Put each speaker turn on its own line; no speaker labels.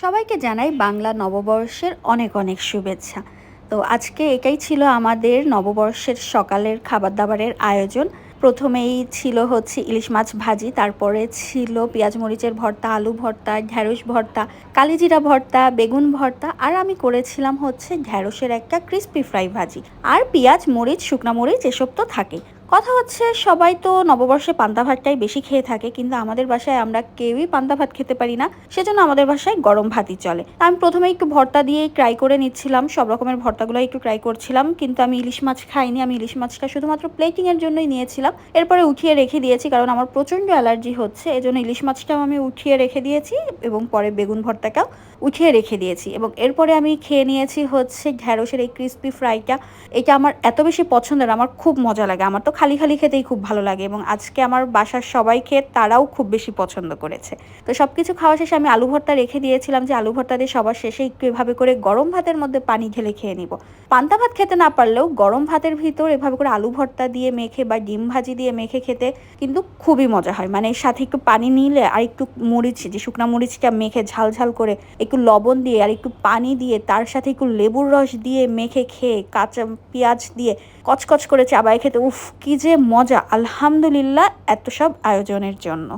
সবাইকে জানাই বাংলা নববর্ষের অনেক অনেক শুভেচ্ছা। তো আজকে এটাই ছিল আমাদের নববর্ষের সকালের খাবার দাবারের আয়োজন। প্রথমেই ছিল হচ্ছে ইলিশ মাছ ভাজি, তারপরে ছিল পেঁয়াজ মরিচের ভর্তা, আলু ভর্তা, ঢ্যাঁড়স ভর্তা, কালিজিরা ভর্তা, বেগুন ভর্তা, আর আমি করেছিলাম হচ্ছে ঢ্যাঁড়সের একটা ক্রিস্পি ফ্রাই ভাজি। আর পেঁয়াজ মরিচ শুকনা মরিচ এসব তো থাকে। কথা হচ্ছে সবাই তো নববর্ষে পান্তা ভাতটাই বেশি খেয়ে থাকে, কিন্তু আমাদের বাসায় আমরা কেউই পান্তা ভাত খেতে পারি না, সেজন্য আমাদের বাসায় গরম ভাতই চলে। আমি প্রথমে একটু ভর্তা দিয়ে ট্রাই করে নিচ্ছিলাম, সব রকমের ভর্তাগুলো একটু ট্রাই করছিলাম, কিন্তু আমি ইলিশ মাছ খাইনি। আমি ইলিশ মাছটা শুধুমাত্র প্লেটিং এর জন্যই নিয়েছিলাম, এরপরে উঠিয়ে রেখে দিয়েছি কারণ আমার প্রচণ্ড অ্যালার্জি হচ্ছে, এজন্য ইলিশ মাছটাও আমি উঠিয়ে রেখে দিয়েছি এবং পরে বেগুন ভর্তাটাও উঠিয়ে রেখে দিয়েছি। এবং এরপরে আমি খেয়ে নিয়েছি হচ্ছে ঢ্যাঁড়সের এই ক্রিস্পি ফ্রাইটা। এটা আমার এত বেশি পছন্দের, আমার খুব মজা লাগে, আমার তো খালি খালি খেতেই খুব ভালো লাগে, এবং আজকে আমার বাসার সবাই খেয়ে তারাও খুব বেশি পছন্দ করেছে। তো সব কিছু খাওয়া শেষে আমি আলু ভর্তা রেখে দিয়েছিলাম, যে আলু ভর্তা দিয়ে সবার শেষে একটু এভাবে করে গরম ভাতের মধ্যে পানি ঢেলে খেয়ে নিব। পান্তা ভাত খেতে না পারলেও গরম ভাতের ভিতর এভাবে করে আলু ভর্তা দিয়ে মেখে বা ডিম ভাজি দিয়ে মেখে খেতে কিন্তু খুবই মজা হয়। মানে এর সাথে একটু পানি নিলে আর একটু মরিচ, যে শুকনা মরিচটা মেখে ঝাল ঝাল করে একটু লবণ দিয়ে আর একটু পানি দিয়ে তার সাথে একটু লেবুর রস দিয়ে মেখে খেয়ে কাঁচা পেঁয়াজ দিয়ে কচকচ করে চাবায় খেতে, উফ কি যে মজা! আলহামদুলিল্লাহ এত সব আয়োজনের জন্য।